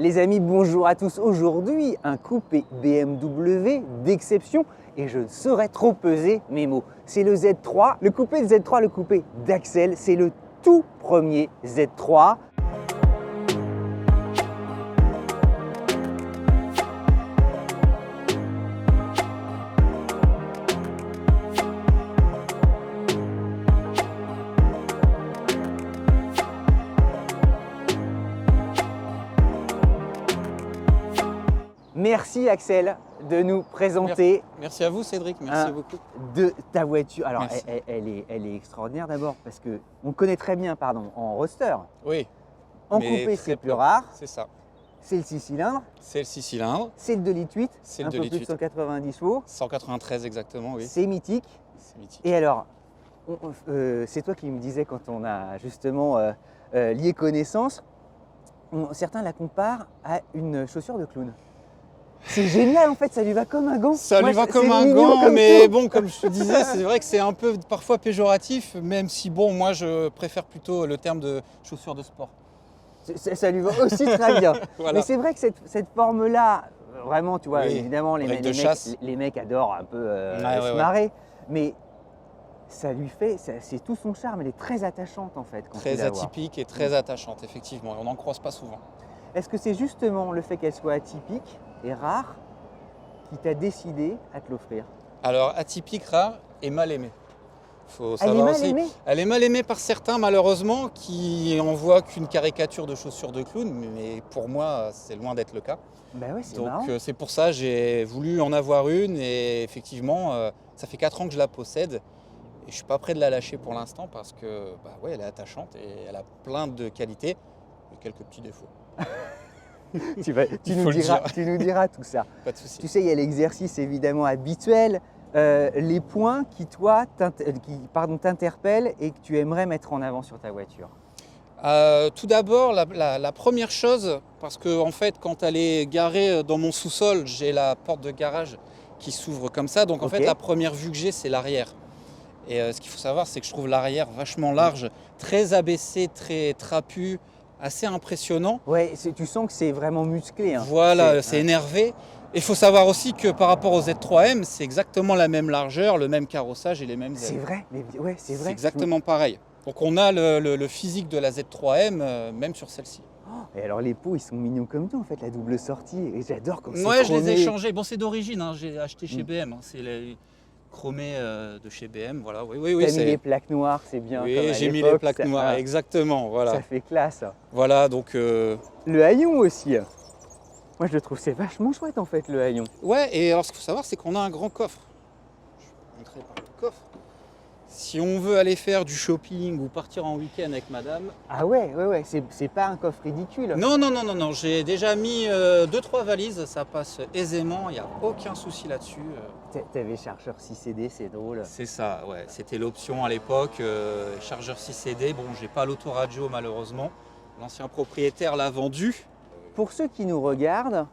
Les amis, bonjour à tous. Aujourd'hui, un coupé BMW d'exception et je ne saurais trop peser mes mots. C'est le Z3, le coupé de Z3, le coupé d'Axel. C'est le tout premier Z3. Merci Axel de nous présenter. Merci à vous Cédric, merci beaucoup. De ta voiture. Alors Merci. elle est extraordinaire d'abord parce qu'on connaît très bien en roadster. Oui. En mais coupé très c'est plus peu. rare. C'est ça. C'est le 6 cylindres. C'est le 6 cylindres, C'est le 2 litres 8. C'est un le peu 2 plus de litres 8. 190 chevaux. 193 exactement, oui. C'est mythique. C'est mythique. Et alors, c'est toi qui me disais quand on a justement lié connaissance, certains la comparent à une chaussure de clown. C'est génial en fait, ça lui va comme un gant. Ça lui va c'est comme un mignon gant, comme mais tout. bon, comme je te disais, c'est vrai que c'est un peu parfois péjoratif, même si bon, moi je préfère plutôt le terme de chaussure de sport. Ça lui va aussi très bien. Voilà. Mais c'est vrai que cette forme-là, vraiment, tu vois, Oui, évidemment, break de chasse. les mecs adorent un peu Ouais, se ouais. marrer. Mais ça lui fait, c'est tout son charme. Elle est très attachante en fait. Quand tu Très la vois. atypique et très attachante, effectivement. On n'en croise pas souvent. Est-ce que c'est justement le fait qu'elle soit atypique et rare qui t'a décidé à te l'offrir? Alors, atypique, rare et mal aimée. Faut Elle est savoir mal aussi. aimée. Elle est mal aimée par certains, malheureusement, qui en voient qu'une caricature de chaussure de clown, mais pour moi, c'est loin d'être le cas. Ben ouais, c'est marrant. Donc, c'est pour ça que j'ai voulu en avoir une, et effectivement, ça fait 4 ans que je la possède, et je ne suis pas prêt de la lâcher pour l'instant, parce que, bah ouais, elle est attachante, et elle a plein de qualités, et quelques petits défauts. tu Il faut le dire. nous diras tout ça. Pas de souci. Tu sais, il y a l'exercice évidemment habituel, les points qui, toi, t'interpellent et que tu aimerais mettre en avant sur ta voiture. Tout d'abord, la première chose, parce que en fait, quand elle est garée dans mon sous-sol, j'ai la porte de garage qui s'ouvre comme ça. Donc en Ok. fait, la première vue que j'ai, c'est l'arrière. Et ce qu'il faut savoir, c'est que je trouve l'arrière vachement large, très abaissé, très trapu, assez impressionnant. Ouais, tu sens que c'est vraiment musclé. Hein. Voilà, c'est énervé. Et il faut savoir aussi que par rapport au Z3M, c'est exactement la même largeur, le même carrossage et les mêmes C'est ailes. vrai, mais ouais, c'est vrai. C'est exactement pareil. Donc on a le physique de la Z3M, même sur celle-ci. Et alors les pots, ils sont mignons comme tout en fait, la double sortie. Et j'adore quand c'est Ouais, je les ai chromé. changés. Bon, c'est d'origine, hein. J'ai acheté chez BM. Hein. C'est les chromés de chez BM. Voilà, oui. T'as mis les plaques noires, c'est bien. Oui, comme à j'ai mis les l'époque, plaques ça- noires, ah, exactement. Voilà, Ça fait classe. voilà. Donc, Le haillon aussi. Moi je le trouve c'est vachement chouette en fait le haillon. ouais. Et alors, ce qu'il faut savoir, c'est qu'on a un grand coffre. Je vais vous montrer par le coffre. Si on veut aller faire du shopping ou partir en week-end avec madame. Ah ouais, c'est pas un coffre ridicule. Non. J'ai déjà mis 2-3 valises. Ça passe aisément. Il n'y a aucun souci là-dessus. T'avais chargeur 6CD, c'est drôle. C'est ça, ouais. C'était l'option à l'époque. Chargeur 6 CD. Bon, j'ai pas l'autoradio malheureusement. L'ancien propriétaire l'a vendu. Pour ceux qui nous regardent,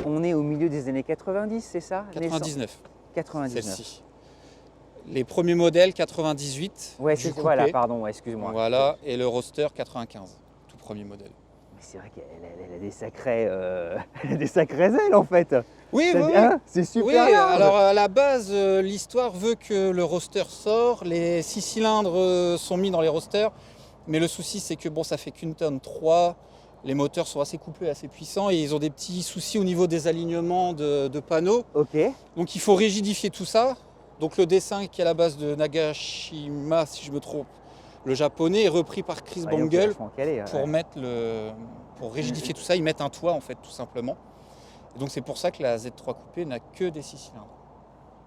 on est au milieu des années 90, c'est ça? 99. 99. Celle-ci. Les premiers modèles 98. Ouais, du c'est coupé. voilà, pardon, ouais, excuse-moi. Voilà, et le roadster 95, tout premier modèle. Mais c'est vrai qu'elle a des sacrées, elle a des sacrées ailes en fait. Oui, Ça- oui, oui. hein, c'est super Oui, large. alors à la base, l'histoire veut que le roadster sort, les 6 cylindres sont mis dans les roadsters, mais le souci c'est que bon, ça fait qu'une tonne 3, les moteurs sont assez couplés, assez puissants, et ils ont des petits soucis au niveau des alignements de panneaux, Ok. donc il faut rigidifier tout ça. Donc le dessin qui est à la base de Nagashima, si je me trompe, le japonais, est repris par Chris Ouais, donc, Bangle vachement calé, pour ouais. pour rigidifier tout ça. Ils mettent un toit en fait, tout simplement. Et donc c'est pour ça que la Z3 coupée n'a que des 6 cylindres.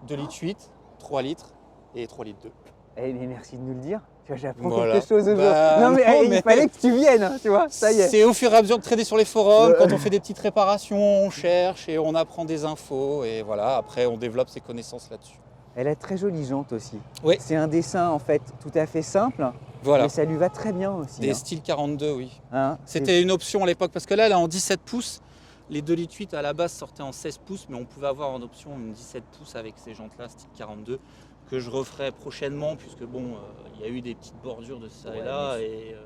2 litres 8, 3 litres et 3 litres 2. Eh, mais merci de nous le dire. Tu vois, j'apprends Voilà. quelque chose aujourd'hui. Bah, non mais, non, il mais- fallait que tu viennes, hein, tu vois. Ça y est. C'est au fur et à mesure de trader sur les forums, quand on fait des petites réparations, on cherche et on apprend des infos. Et voilà, après on développe ses connaissances là-dessus. Elle a très jolie jante aussi. Oui. C'est un dessin en fait tout à fait simple, Voilà, mais ça lui va très bien aussi. des hein. styles 42, oui. Hein, C'était une option à l'époque, parce que là, elle est en 17 pouces. Les 2 litres 8 à la base sortaient en 16 pouces, mais on pouvait avoir en option une 17 pouces avec ces jantes-là, style 42. que je referai prochainement, puisque bon, il y a eu des petites bordures de ça et là. Et,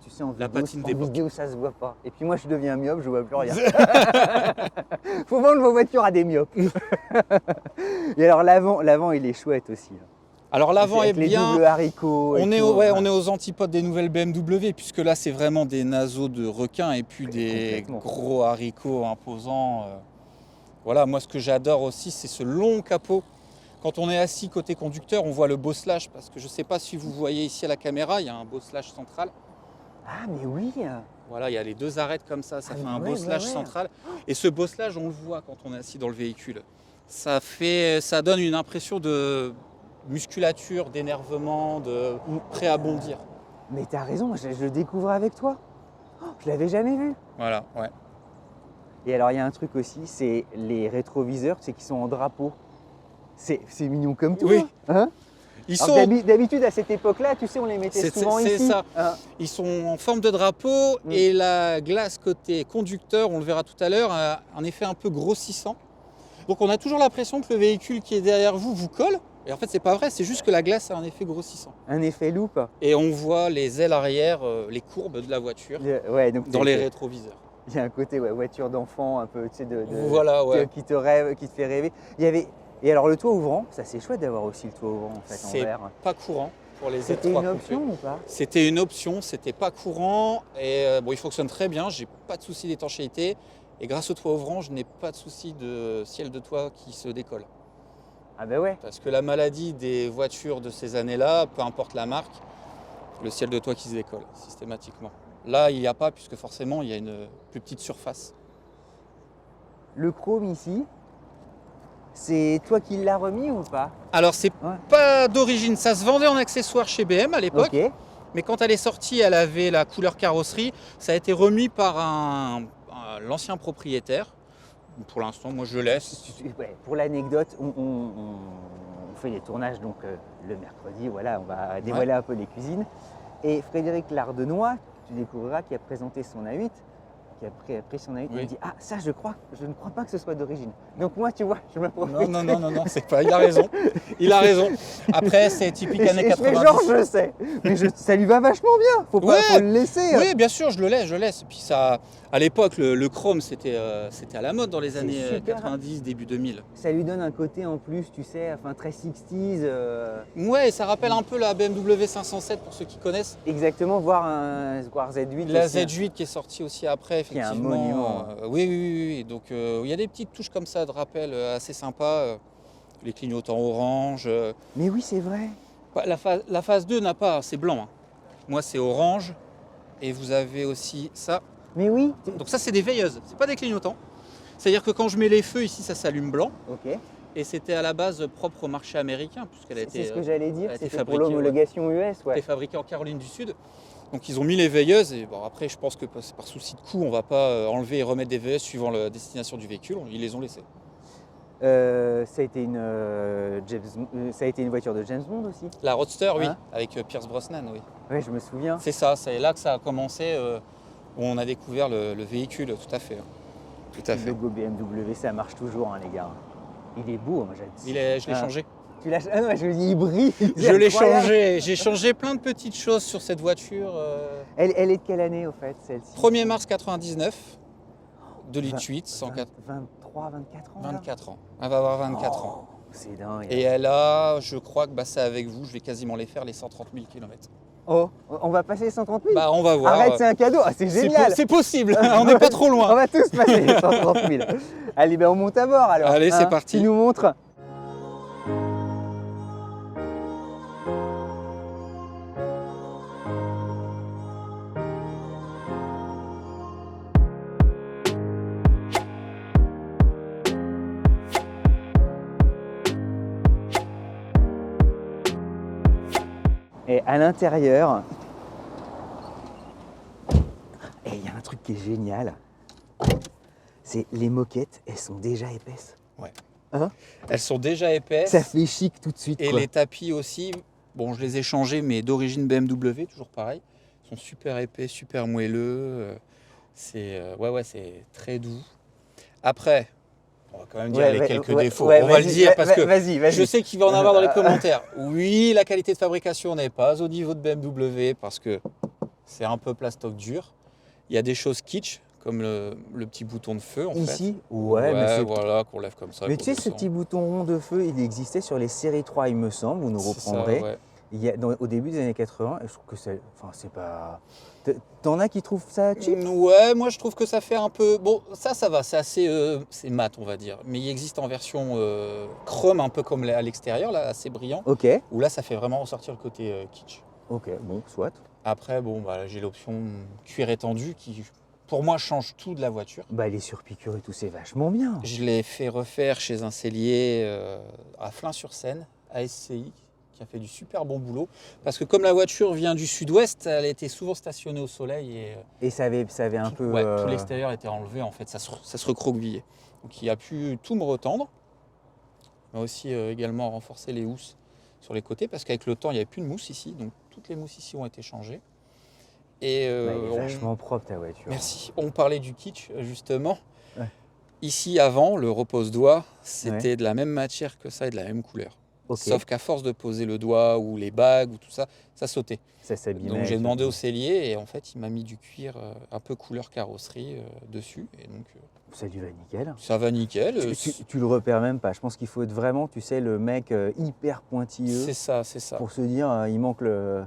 tu sais, en la patine d'époque. vidéo, ça se voit pas. Et puis moi, je deviens myope, je vois plus rien. Faut vendre vos voitures à des myopes. Et alors, l'avant, il est chouette aussi. Alors l'avant est Avec les bien. doubles haricots. On est aux antipodes des nouvelles BMW, puisque là c'est vraiment des naseaux de requin et puis des gros haricots imposants. Voilà, moi ce que j'adore aussi, c'est ce long capot. Quand on est assis côté conducteur, on voit le bosselage, parce que je ne sais pas si vous voyez ici à la caméra, il y a un bosselage central. Ah mais oui. Voilà, il y a les deux arêtes comme ça fait un bosselage central. Et ce bosselage, on le voit quand on est assis dans le véhicule. Ça donne une impression de musculature, d'énervement, de prêt à bondir. Mais t'as raison, je le découvre avec toi. Je l'avais jamais vu. Voilà, ouais. Et alors il y a un truc aussi, c'est les rétroviseurs, c'est qu'ils sont en drapeau. C'est mignon comme tout. Oui. Hein, d'habitude à cette époque-là, tu sais, on les mettait souvent ici. C'est ça. Ils sont en forme de drapeau et la glace côté conducteur, on le verra tout à l'heure, a un effet un peu grossissant. Donc on a toujours l'impression que le véhicule qui est derrière vous colle. Et en fait, c'est pas vrai, c'est juste que la glace a un effet grossissant. Un effet loupe. Et on voit les ailes arrière, les courbes de la voiture donc dans les rétroviseurs. Il y a un côté voiture d'enfant, un peu, tu sais, voilà, qui te fait rêver. Et alors le toit ouvrant, ça c'est chouette d'avoir aussi le toit ouvrant en fait en verre. C'est pas courant pour les Z3 C'était une option ou pas? C'était une option, c'était pas courant et il fonctionne très bien, j'ai pas de souci d'étanchéité et grâce au toit ouvrant, je n'ai pas de souci de ciel de toit qui se décolle. Ah ben ouais. Parce que la maladie des voitures de ces années-là, peu importe la marque, le ciel de toit qui se décolle systématiquement. Là, il n'y a pas puisque forcément, il y a une plus petite surface. Le chrome ici, c'est toi qui l'as remis ou pas? Alors, c'est pas d'origine, ça se vendait en accessoire chez BM à l'époque. Okay. Mais quand elle est sortie, elle avait la couleur carrosserie. Ça a été remis par l'ancien propriétaire. Pour l'instant, moi je le laisse. Pour l'anecdote, on fait des tournages donc le mercredi, voilà, on va dévoiler un peu les cuisines. Et Frédéric Lardenois, tu découvriras, qui a présenté son A8, qui a pris son A8, il me dit ah ça je ne crois pas que ce soit d'origine. Donc moi tu vois, je me profite. Non, c'est pas. Il a raison. Il a raison. Après c'est typique années 90. Genre je sais, mais ça lui va vachement bien. Faut le laisser. Oui, bien sûr, je le laisse. Puis ça, à l'époque, le chrome c'était à la mode dans les années 90, début 2000. Ça lui donne un côté en plus, tu sais, enfin très 60s. Ouais, ça rappelle un peu la BMW 507 pour ceux qui connaissent. Exactement, voir Z8. La Z8 qui est sortie aussi après, effectivement. Qui est un monument. Oui. Donc il y a des petites touches comme ça de rappel assez sympas. Les clignotants orange. Mais oui, c'est vrai. La phase 2 n'a pas, c'est blanc. Hein. Moi, c'est orange. Et vous avez aussi ça. Mais oui. Donc ça, c'est des veilleuses. C'est pas des clignotants. C'est-à-dire que quand je mets les feux ici, ça s'allume blanc. Ok. Et c'était à la base propre au marché américain, puisqu'elle a été. C'est ce que j'allais dire. C'était pour l'homologation US, Elle est fabriquée en Caroline du Sud. Donc ils ont mis les veilleuses et bon après je pense que par souci de coût on va pas enlever et remettre des veilleuses suivant la destination du véhicule, ils les ont laissées. Ça a été une voiture de James Bond aussi. La Roadster oui, avec Pierce Brosnan oui. Oui je me souviens. C'est ça, c'est là que ça a commencé où on a découvert le véhicule tout à fait. Tout à fait. Le logo BMW ça marche toujours les gars. Il est beau, moi je l'ai changé. Tu l'as non, je dis il brille. Je l'ai changé, j'ai changé plein de petites choses sur cette voiture. Elle est de quelle année au fait celle-ci? 1er mars 99, 2 litres 8, 23, 24 ans 24 ans, elle va avoir 24 ans. C'est dingue. Et elle a, je crois que c'est avec vous, je vais quasiment les faire les 130 000 km. Oh, on va passer les 130 000? Bah on va voir. Arrête, c'est un cadeau, c'est génial. C'est possible, on n'est pas trop loin. On va tous passer les 130 000. Allez, on monte à bord alors. Allez, c'est parti. Tu nous montres. Et à l'intérieur, il y a un truc qui est génial, c'est les moquettes, elles sont déjà épaisses. Ouais. Hein? Elles sont déjà épaisses. Ça fait chic tout de suite. Et les tapis aussi, bon je les ai changés mais d'origine BMW, toujours pareil. Ils sont super épais, super moelleux. C'est c'est très doux. Après, On va quand même dire Ouais, les ouais, quelques ouais, défauts. ouais, On va le vas-y, dire parce que vas-y. je sais qu'il va en avoir dans les commentaires. Oui, la qualité de fabrication n'est pas au niveau de BMW parce que c'est un peu plastoc dur. Il y a des choses kitsch, comme le petit bouton de feu en Ici, fait. ouais, mais c'est. Voilà, qu'on lève comme ça, Mais qu'on tu sais, ce descend. petit bouton rond de feu, il existait sur les séries 3, il me semble, vous nous C'est ça, reprendrez. ouais. Au début des années 80, et je trouve que c'est. Enfin, c'est pas. T'en as qui trouvent ça cheap? Ouais, moi je trouve que ça fait un peu. Bon, ça va, c'est assez. C'est mat, on va dire. Mais il existe en version chrome, un peu comme à l'extérieur, là, assez brillant. Ok, Où là, ça fait vraiment ressortir le côté kitsch. ok, bon, soit. Après, bon, bah, j'ai l'option cuir étendu qui, pour moi, change tout de la voiture. Bah, les surpiqûres et tout, c'est vachement bien. Je l'ai fait refaire chez un sellier à Flins-sur-Seine, à SCI, qui a fait du super bon boulot. Parce que comme la voiture vient du sud-ouest, elle était souvent stationnée au soleil Et ça avait un peu. tout l'extérieur était enlevé, en fait, ça se recroquevillait. Donc il a pu tout me retendre. Il m'a aussi également renforcé les housses sur les côtés, parce qu'avec le temps, il n'y avait plus de mousse ici, donc toutes les mousses ici ont été changées. Et Bah, elle est vachement propre ta voiture. Merci. On parlait du kitsch, justement. Ouais. Ici, avant, le repose-doigt, c'était de la même matière que ça et de la même couleur. Ok. Sauf qu'à force de poser le doigt ou les bagues ou tout ça, ça sautait. Ça s'abîmait. Donc j'ai demandé au sellier et en fait, il m'a mis du cuir un peu couleur carrosserie dessus. Et donc Ça lui va nickel. ça va nickel. Tu le repères même pas. Je pense qu'il faut être vraiment, tu sais, le mec hyper pointilleux C'est ça, c'est ça. pour se dire, il manque le.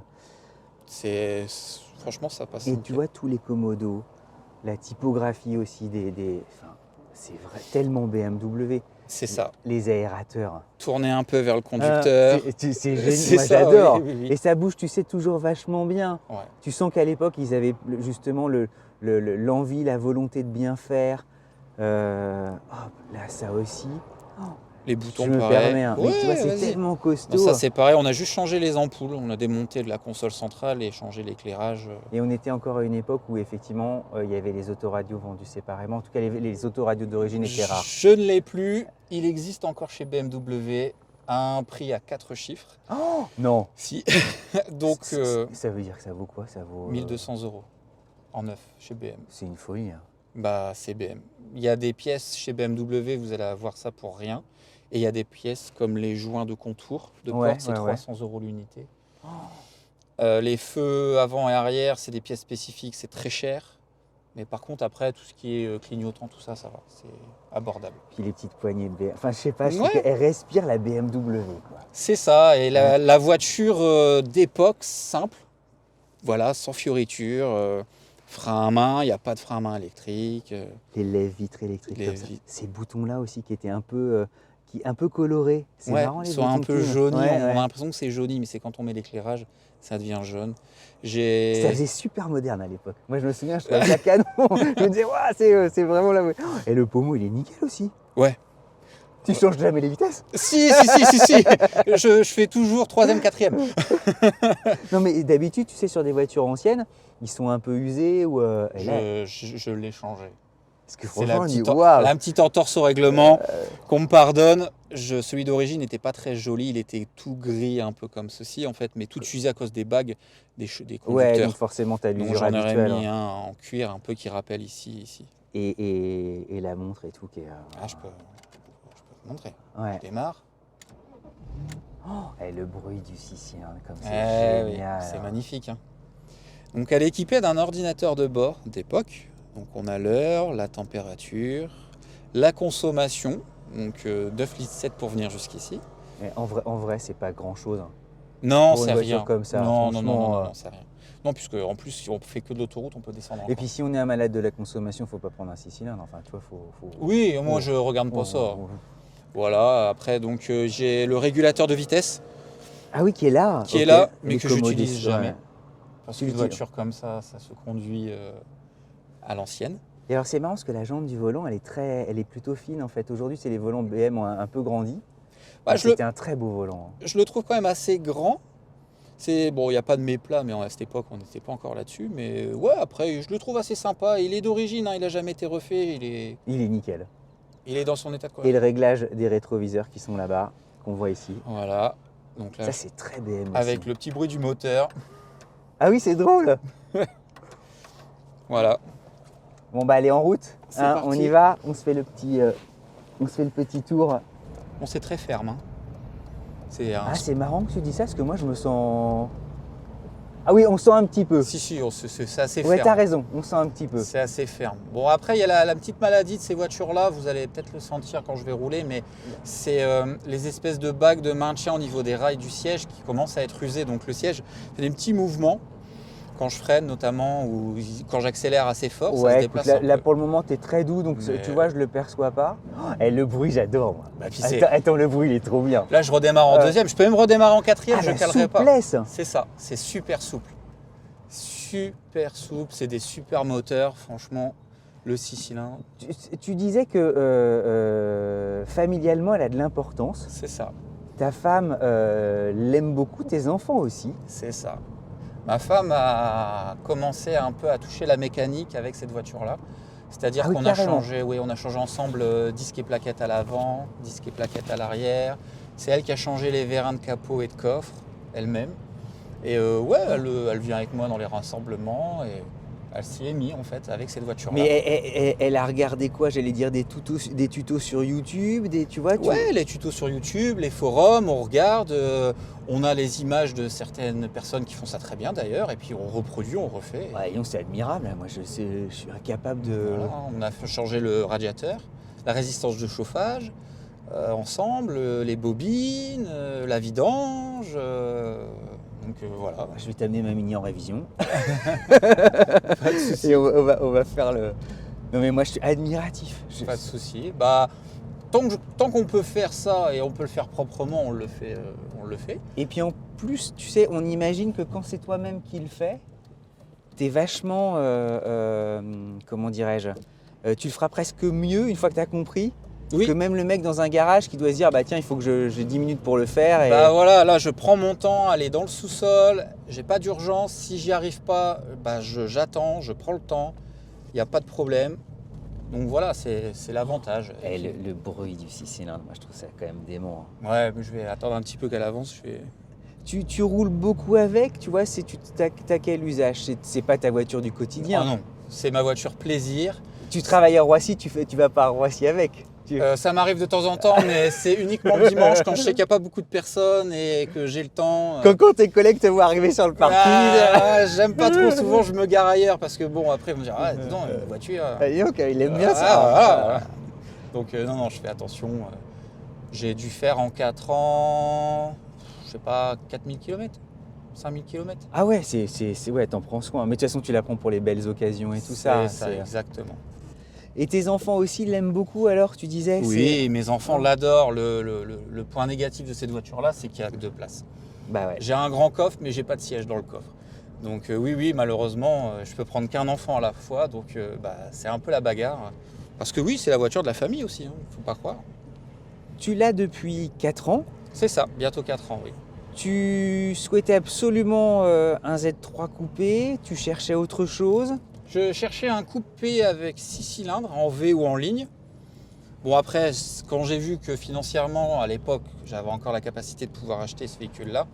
Franchement, ça passe. Et nickel. tu vois tous les commodos, la typographie aussi enfin, c'est vrai, tellement BMW. C'est ça. Les aérateurs. Tourner un peu vers le conducteur. C'est génial, C'est moi ça, j'adore. oui, oui, oui. Et ça bouge, tu sais, toujours vachement bien. Ouais. Tu sens qu'à l'époque, ils avaient justement l'envie, la volonté de bien faire. Hop, là, ça aussi. Les boutons, Je me pareil. permets, hein. Mais tu vois, c'est vas-y. tellement costaud. Ça c'est pareil, on a juste changé les ampoules, on a démonté de la console centrale et changé l'éclairage. Et on était encore à une époque où effectivement, il y avait les autoradios vendus séparément. En tout cas, les autoradios d'origine étaient rares. Je ne l'ai plus, il existe encore chez BMW à un prix à 4 chiffres. Oh non. Si. Donc Ça veut dire que ça vaut quoi? Ça vaut 1200 € en neuf chez BM. C'est une folie. Hein. Bah c'est BM. Il y a des pièces chez BMW, vous allez avoir ça pour rien. Et il y a des pièces comme les joints de contour de porte, c'est 300 € l'unité. Les feux avant et arrière, c'est des pièces spécifiques, c'est très cher. Mais par contre, après, tout ce qui est clignotant, tout ça, ça va, c'est abordable. Puis les petites poignées de BMW. Enfin, je sais pas, je trouve qu'elle respire la BMW. Quoi. C'est ça, et la voiture d'époque simple, voilà, sans fioriture, frein à main, il n'y a pas de frein à main électrique. Les lèvres-vitres électriques Les comme ça. vitres. Ces boutons-là aussi qui étaient un peu colorés. C'est marrant, ils les sont boutons un peu qui- jaunis, Ouais, on ouais. a l'impression que c'est jauni, mais c'est quand on met l'éclairage, ça devient jaune. Ça faisait super moderne à l'époque. Moi, je me souviens, je trouvais ça canon. Je me disais, waouh, c'est vraiment la. Et le pommeau, il est nickel aussi. Ouais. Tu changes jamais les vitesses? Si. Je fais toujours 3e, 4e. Non, mais d'habitude, tu sais, sur des voitures anciennes, ils sont un peu usés ou. Et là, Je l'ai changé. parce que C'est la franchement, on dit, petite, waouh. la petite entorse au règlement qu'on me pardonne. Celui d'origine n'était pas très joli, il était tout gris, un peu comme ceci en fait, mais tout usé à cause des bagues des Ouais, conducteurs. donc forcément, t'as Donc l'usure j'en aurais habituelle. mis un en cuir un peu qui rappelle ici. Et la montre et tout qui est. Ah, je peux te montrer. Ouais. Je démarre. Et le bruit du 6 cylindres, comme c'est Oui, génial. c'est magnifique. Hein. Donc elle est équipée d'un ordinateur de bord d'époque. Donc on a l'heure, la température, la consommation. Donc 9,7 litres pour venir jusqu'ici. Mais en vrai, c'est pas grand-chose. Hein. Non, Pour une c'est voiture rien. comme ça, Non, franchement, c'est rien. Non, puisque en plus, si on fait que de l'autoroute, on peut descendre. Et encore. puis si on est un malade de la consommation, faut pas prendre un 6 cylindres. Enfin, tu vois, faut. Oui, moi je regarde pas ça. Voilà, après donc j'ai le régulateur de vitesse Ah oui, qui est là. qui est Ok. là, mais Les que commodités, j'utilise jamais. ouais. Parce Tu qu'une l'utilises. voiture comme ça se conduit à l'ancienne. Et alors c'est marrant parce que la jambe du volant, elle est plutôt fine en fait. Aujourd'hui, c'est les volants BM ont un peu grandi. Bah, C'était un très beau volant. Je le trouve quand même assez grand. C'est bon, il n'y a pas de méplat, mais à cette époque, on n'était pas encore là-dessus. Mais ouais, après, je le trouve assez sympa. Il est d'origine, hein, il n'a jamais été refait. Il est nickel. Il est dans son état de Et correction. le réglage des rétroviseurs qui sont là-bas, qu'on voit ici. Voilà. Donc là, Ça, c'est très BM avec aussi. le petit bruit du moteur. Ah oui, c'est drôle. Voilà. Bon, bah, allez, en route. C'est Hein, parti. on y va. On se fait le petit On se fait le petit tour. Bon, c'est très ferme. Hein. C'est un... Ah, c'est marrant que tu dis ça, parce que moi, je me sens... Ah oui, on sent un petit peu. Si, c'est assez Ouais, ferme. t'as raison, on sent un petit peu. C'est assez ferme. Bon, après, il y a la petite maladie de ces voitures-là. Vous allez peut-être le sentir quand je vais rouler, mais c'est les espèces de bagues de maintien au niveau des rails du siège qui commencent à être usées. Donc le siège fait des petits mouvements quand je freine notamment ou quand j'accélère assez fort, ça se Ouais, déplace écoute, un là peu. pour le moment, t'es très doux, donc Mais- tu vois, je le perçois pas. Oh, et le bruit, j'adore, moi. Bah, puis c'est- Attends, le bruit, il est trop bien. Là, je redémarre en deuxième. Je peux même redémarrer en quatrième, Ah, je la calerai pas. souplesse. C'est ça, c'est super souple. Super souple, c'est des super moteurs, franchement. Le 6 cylindres, Tu disais que familialement, elle a de l'importance. c'est ça, Ta femme l'aime beaucoup, tes enfants aussi. c'est ça. Ma femme a commencé un peu à toucher la mécanique avec cette voiture-là. C'est-à-dire Ah oui, qu'on a carrément. changé, oui, on a changé ensemble disque et plaquettes à l'avant, disque et plaquettes à l'arrière. C'est elle qui a changé les vérins de capot et de coffre, elle-même. Et ouais, elle vient avec moi dans les rassemblements et elle s'y est mise en fait avec cette voiture-là. Mais elle a regardé quoi? J'allais dire des tutos sur YouTube, tu vois Ouais, les tutos sur YouTube, les forums, on regarde, on a les images de certaines personnes qui font ça très bien d'ailleurs, et puis on reproduit, on refait. Ouais, non, c'est admirable, hein. Moi, je suis incapable de... Voilà, hein, on a fait changer le radiateur, la résistance de chauffage, ensemble, les bobines, la vidange. Donc voilà. Je vais t'amener ma mini en révision. Pas de souci. Et on va faire le... Non mais moi je suis admiratif. Pas de souci. Bah, tant qu'on peut faire ça et on peut le faire proprement, on le fait. On le fait. Et puis en plus, tu sais, on imagine que quand c'est toi-même qui le fais, t'es vachement... comment dirais-je tu le feras presque mieux une fois que t'as compris Oui. que même le mec dans un garage qui doit se dire bah tiens, il faut que j'ai 10 minutes pour le faire. Et... Bah voilà, là je prends mon temps, aller dans le sous-sol, j'ai pas d'urgence, si j'y arrive pas, bah j'attends, je prends le temps, il n'y a pas de problème. Donc voilà, c'est l'avantage. Et le bruit du 6 cylindres, moi je trouve ça quand même dément. Hein. Ouais, mais je vais attendre un petit peu qu'elle avance. Tu roules beaucoup avec, tu vois, t'as quel usage? C'est pas ta voiture du quotidien. Ah non, c'est ma voiture plaisir. Tu travailles à Roissy, tu vas pas à Roissy avec. Ça m'arrive de temps en temps, mais c'est uniquement le dimanche quand je sais qu'il n'y a pas beaucoup de personnes et que j'ai le temps. Quand tes collègues te voient arriver sur le parking. J'aime pas trop, souvent je me gare ailleurs parce que bon, après ils vont me dire ah, dis donc, la voiture. Donc, il aime bien ça. Voilà. Donc non, je fais attention. J'ai dû faire en 4 ans, je sais pas, 4000 km, 5000 km. Ah ouais, ouais, t'en prends soin. Mais de toute façon, tu la prends pour les belles occasions et tout ça. C'est ça, exactement. Et tes enfants aussi l'aiment beaucoup alors, tu disais? Oui, mes enfants l'adorent. Le point négatif de cette voiture-là, c'est qu'il y a que 2 places. Bah ouais. J'ai un grand coffre, mais j'ai pas de siège dans le coffre. Donc oui, malheureusement, je peux prendre qu'un enfant à la fois. Donc c'est un peu la bagarre. Parce que oui, c'est la voiture de la famille aussi, hein, faut pas croire. Tu l'as depuis 4 ans. C'est ça, bientôt 4 ans, oui. Tu souhaitais absolument un Z3 coupé, tu cherchais autre chose. Je cherchais un coupé avec 6 cylindres, en V ou en ligne. Bon après, quand j'ai vu que financièrement, à l'époque, j'avais encore la capacité de pouvoir acheter ce véhicule-là,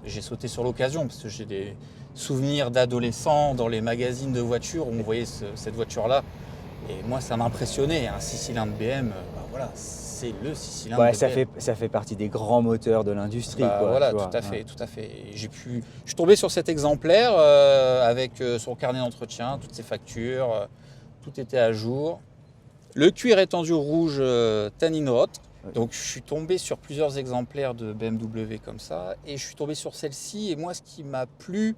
j'ai sauté sur l'occasion parce que j'ai des souvenirs d'adolescents dans les magazines de voitures où on voyait cette voiture-là. Et moi, ça m'impressionnait. Un 6 cylindres BM, bah voilà, c'est le 6 cylindres Ouais, BM. ça fait partie des grands moteurs de l'industrie. Bah, quoi, voilà, tu vois. tout à fait, tout à fait. Et je suis tombé sur cet exemplaire avec son carnet d'entretien, toutes ses factures, tout était à jour. Le cuir étendu rouge tannin rot. Donc je suis tombé sur plusieurs exemplaires de BMW comme ça et je suis tombé sur celle-ci. Et moi, ce qui m'a plu,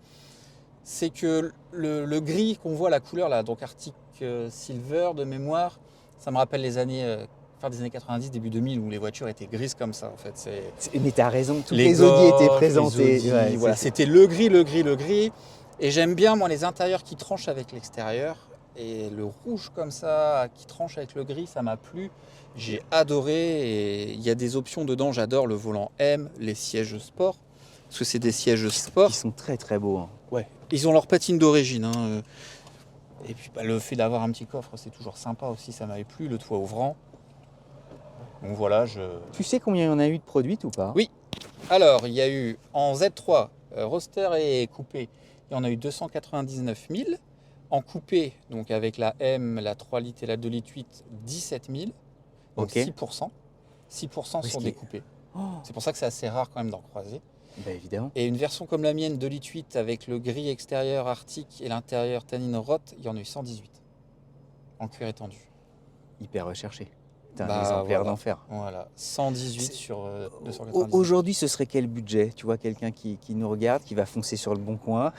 c'est que le gris qu'on voit, la couleur là, donc Arctic Silver de mémoire, ça me rappelle les années fin des années 90, début 2000 où les voitures étaient grises comme ça en fait. Mais t'as raison, toutes les les Audi Golf, étaient présentés. les Audi, Ouais, voilà, c'était le gris. Et j'aime bien moi les intérieurs qui tranchent avec l'extérieur. Et le rouge comme ça, qui tranche avec le gris, ça m'a plu. J'ai adoré. Et il y a des options dedans. J'adore le volant M, les sièges sport. Parce que c'est des sièges sport. Ils sont très très beaux. Hein. Ouais. Ils ont leur patine d'origine. Hein. Et puis le fait d'avoir un petit coffre, c'est toujours sympa aussi. Ça m'avait plu. Le toit ouvrant. Donc voilà. Tu sais combien il y en a eu de produites ou pas? Oui. Alors, il y a eu en Z3, roadster et coupé, il y en a eu 299 000. En coupé, donc avec la M, la 3 litres et la 2 litres 8, 17 000. donc Ok. 6%. 6% Oui, sont ce qui est- découpés. Oh, C'est pour ça que c'est assez rare quand même d'en croiser. bah évidemment. Et une version comme la mienne, 2,8 litres avec le gris extérieur arctique et l'intérieur tannin rot, il y en a eu 118 en cuir étendu. Hyper recherché. C'est un Bah, exemplaire voilà. d'enfer. Voilà, 118 C'est- sur 290. Aujourd'hui, ce serait quel budget? Tu vois, quelqu'un qui nous regarde, qui va foncer sur le bon coin.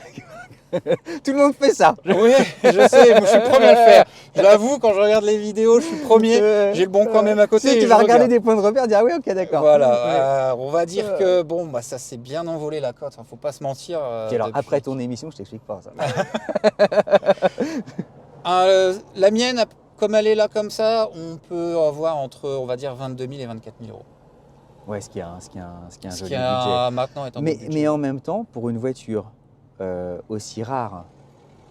Tout le monde fait ça. Oui, je sais, moi, je suis le premier à le faire. Je l'avoue, quand je regarde les vidéos, je suis le premier. J'ai le bon coin même à côté. Tu sais, et tu je vas regarder regarde. des points de repère, dire ah oui, ok, d'accord. Voilà, Ouais. on va dire que bon, bah, ça s'est bien envolé la cote, faut pas se mentir. Puis alors, depuis. après ton émission, je t'explique pas ça. La mienne, comme elle est là comme ça, on peut avoir entre, on va dire, 22 000 et 24 000 euros. Ouais, ce qui est un joli Ce qui budget. maintenant est un bon budget. Mais en même temps, pour une voiture aussi rare,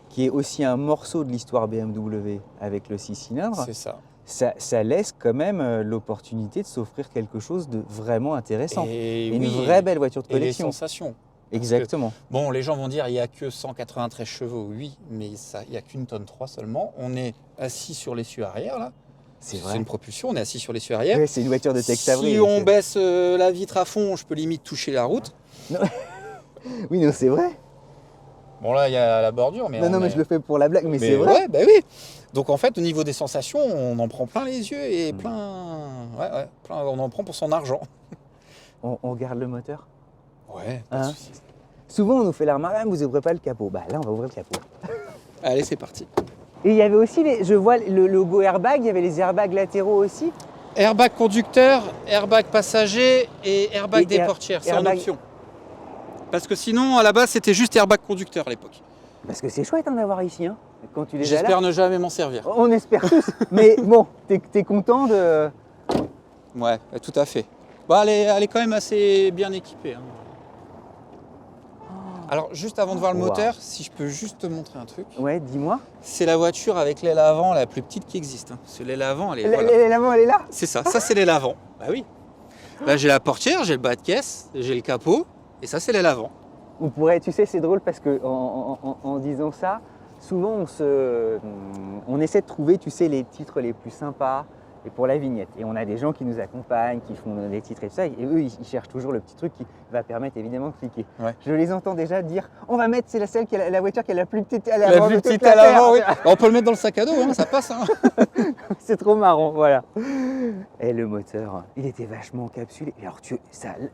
qui est aussi un morceau de l'histoire BMW avec le 6 cylindres, C'est ça. ça laisse quand même l'opportunité de s'offrir quelque chose de vraiment intéressant. Et Une oui, vraie belle voiture de et les collection. sensations. Exactement. Bon, les gens vont dire il n'y a que 193 chevaux, oui, mais il n'y a qu'une tonne 3 seulement. On est assis sur l'essieu arrière là. C'est C'est vrai. une propulsion, on est assis sur l'essieu arrière. Ouais, c'est une voiture de Tex Si Avery. on baisse la vitre à fond, je peux limite toucher la route. Oui, non, c'est vrai. Bon là, il y a la bordure, mais Non, mais je le fais pour la blague, mais c'est vrai. Ouais, bah oui. Donc en fait, au niveau des sensations, on en prend plein les yeux et Mm. on en prend pour son argent. On regarde le moteur. Ouais, pas de Hein souci. Souvent, on nous fait la remarque, ah, vous ouvrez pas le capot. Bah là, on va ouvrir le capot. Allez, c'est parti. Et il y avait aussi, je vois le logo airbag, il y avait les airbags latéraux aussi. Airbag conducteur, airbag passager et airbag Et des air- portières, c'est en airbag- option. Parce que sinon, à la base, c'était juste airbag conducteur à l'époque. Parce que c'est chouette d'en avoir ici, hein, quand tu les as là. J'espère ne jamais m'en servir. On espère tous. Mais bon, t'es content de... Ouais, tout à fait. Bah, elle est quand même assez bien équipée. Hein. Alors, juste avant de voir le Wow. moteur, si je peux juste te montrer un truc. Ouais, dis-moi. C'est la voiture avec l'aile avant la plus petite qui existe. Hein. Parce que l'aile avant, elle est. Voilà. L'avant, elle est là. C'est ça, c'est l'aile avant. Bah oui. Là, j'ai la portière, j'ai le bas de caisse, j'ai le capot, et ça, c'est l'aile avant. On pourrait, tu sais, c'est drôle parce que en disant ça, souvent on essaie de trouver, tu sais, les titres les plus sympas et pour la vignette. Et on a des gens qui nous accompagnent, qui font des titres et tout ça. Et eux, ils cherchent toujours le petit truc qui va permettre évidemment de cliquer. Ouais. Je les entends déjà dire, on va mettre, c'est celle qui a la voiture qui a la plus petite à La l'avant plus de toute petite la à l'avant, oui. Terre. Bah, on peut le mettre dans le sac à dos, hein, ça passe. Hein. C'est trop marrant, voilà. Et le moteur, il était vachement encapsulé. Et alors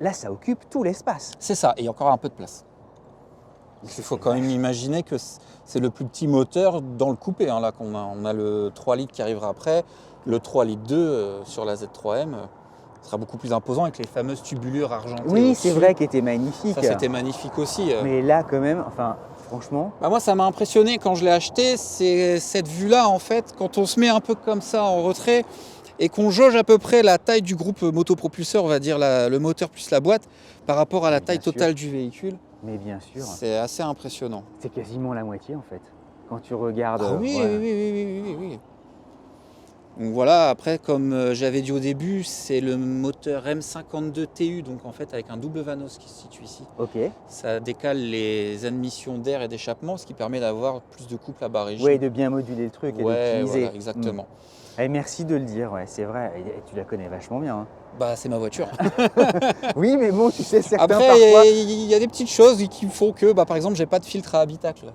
là, ça occupe tout l'espace. C'est ça, et il y a encore un peu de place. Il faut quand même imaginer que c'est le plus petit moteur dans le coupé. Hein, là, on a le 3 litres qui arrivera après. Le 3 litres 2 sur la Z3M sera beaucoup plus imposant avec les fameuses tubulures argentées. Oui, c'est au-dessus. vrai qu'il était magnifique. Ça, c'était magnifique aussi. Mais là, quand même, enfin, franchement, Bah, moi, ça m'a impressionné quand je l'ai acheté. C'est cette vue-là, en fait, quand on se met un peu comme ça en retrait et qu'on jauge à peu près la taille du groupe motopropulseur, on va dire le moteur plus la boîte, par rapport à la Bien taille sûr. totale du véhicule, mais bien sûr, c'est assez impressionnant. c'est quasiment la moitié en fait. Quand tu regardes. Ah oui, ouais. oui. Donc voilà, après, comme j'avais dit au début, c'est le moteur M52 TU, donc en fait avec un double Vanos qui se situe ici. Ok. Ça décale les admissions d'air et d'échappement, ce qui permet d'avoir plus de couple à bas régime. Ouais, de bien moduler le truc et Ouais, d'optimiser. voilà, exactement. Et merci de le dire, ouais, c'est vrai. Et tu la connais vachement bien. Hein. Bah, c'est ma voiture. Oui, mais bon, tu sais, certains Après, parfois. il y a des petites choses qui font que, bah, par exemple, j'ai pas de filtre à habitacle.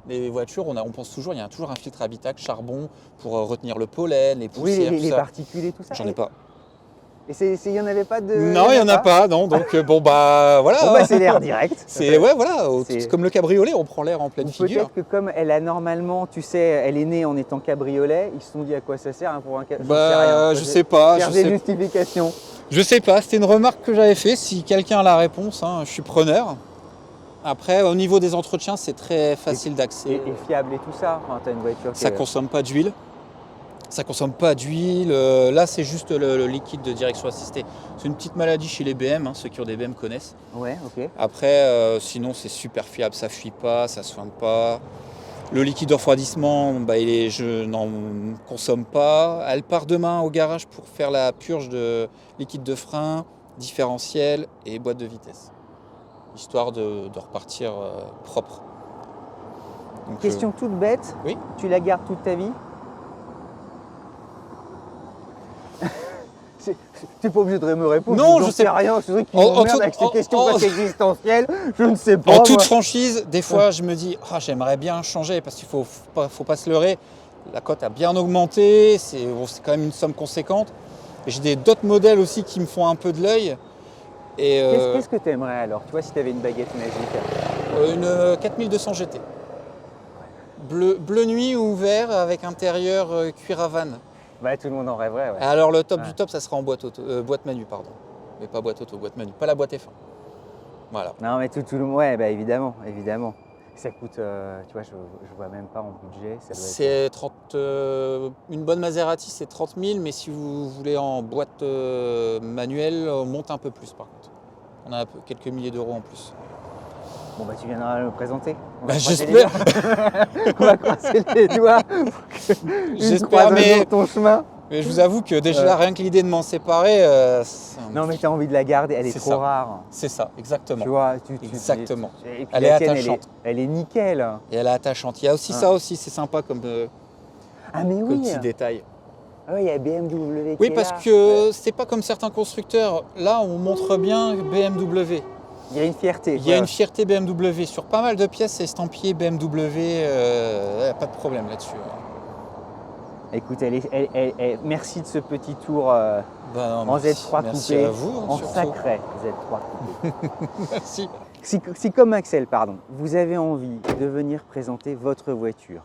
Les voitures, on pense toujours, il y a toujours un filtre à habitacle charbon pour retenir le pollen, les Oui, poussières, les tout ça. particules et tout ça. J'en ai pas. Et il n'y en avait pas de. Non, il n'y en a pas, non. Donc, bon, bah, voilà. Bon, bah, c'est l'air direct. C'est ouais, voilà, C'est- comme le cabriolet, on prend l'air en Ou pleine figure. peut-être que comme elle a normalement, tu sais, elle est née en étant cabriolet, ils se sont dit à quoi ça sert hein, pour un cabriolet. Bah, je sais pas, Cherche des justifications. je sais pas. C'était une remarque que j'avais fait. Si quelqu'un a la réponse, hein, je suis preneur. Après, au niveau des entretiens, c'est très facile d'accès. Et fiable et tout ça. Enfin, t'as une voiture qui Ça est- consomme pas d'huile. Ça consomme pas d'huile. Là, c'est juste le liquide de direction assistée. C'est une petite maladie chez les BM. Hein, ceux qui ont des BM connaissent. Ouais, ok. Après, sinon, c'est super fiable. Ça fuit pas, ça soigne pas. Le liquide de refroidissement, bah, je n'en consomme pas. Elle part demain au garage pour faire la purge de liquide de frein, différentiel et boîte de vitesse. Histoire de repartir propre. Donc, Question toute bête. oui. Tu la gardes toute ta vie? t'es pas obligé de me répondre. Non, j'en je sais pas. rien. C'est vrai qui En m'emmerde tout- avec ces en- questions en- presque existentielles. Je ne sais pas. En toute moi. franchise, des fois, je me dis, ah, j'aimerais bien changer parce qu'il faut pas se leurrer. La cote a bien augmenté, c'est quand même une somme conséquente. Et j'ai d'autres modèles aussi qui me font un peu de l'œil. Et Qu'est-ce que tu aimerais alors, tu vois, si tu avais une baguette magique? une 4200 GT. Bleu nuit ou vert avec intérieur cuir Havane. Bah, tout le monde en rêverait, ouais. Alors le top Ouais. du top, ça sera en boîte manu, pardon. Mais pas boîte auto, boîte manu, pas la boîte F1. Voilà. Non, mais tout le monde, ouais, bah évidemment. Ça coûte, tu vois, je vois même pas en budget. Ça doit être- C'est 30, une bonne Maserati, c'est 30 000, mais si vous voulez en boîte manuelle, on monte un peu plus par contre. On a quelques milliers d'euros en plus. Bon, bah tu viendras me présenter. On va Bah, croiser les j'espère. doigts. On va croiser les doigts. J'espère, mais ton chemin. je vous avoue que déjà, rien que l'idée de m'en séparer, Non, mais tu as envie de la garder, elle est C'est trop ça. rare. c'est ça, exactement. Tu vois, Exactement. Et puis Elle la est tienne, attachante. Elle est nickel. Et elle est attachante. Il y a aussi Ah. ça aussi, c'est sympa comme, Ah, mais comme oui. petit détail. Ah ouais, il y a BMW qui Oui, est parce là. que c'est pas comme certains constructeurs. Là, on montre bien BMW. Il y a une fierté. Il y a une fierté BMW. Sur pas mal de pièces, c'est estampillé BMW. Pas de problème là-dessus. Écoute, merci de ce petit tour Bah non, en merci. Z3 Merci coupé, à vous, en surtout. sacré Z3 coupé. Merci. Si comme Axel, pardon, vous avez envie de venir présenter votre voiture,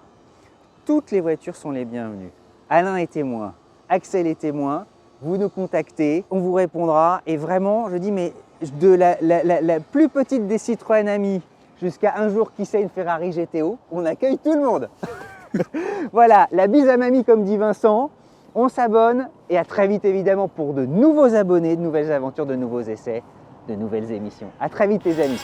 toutes les voitures sont les bienvenues. Alain est témoin, Axel est témoin, vous nous contactez, on vous répondra. Et vraiment, je dis, mais de la plus petite des Citroën Ami jusqu'à un jour, qui sait, une Ferrari GTO, on accueille tout le monde. Voilà, la bise à mamie, comme dit Vincent. On s'abonne et à très vite évidemment pour de nouveaux abonnés, de nouvelles aventures, de nouveaux essais, de nouvelles émissions. À très vite les amis.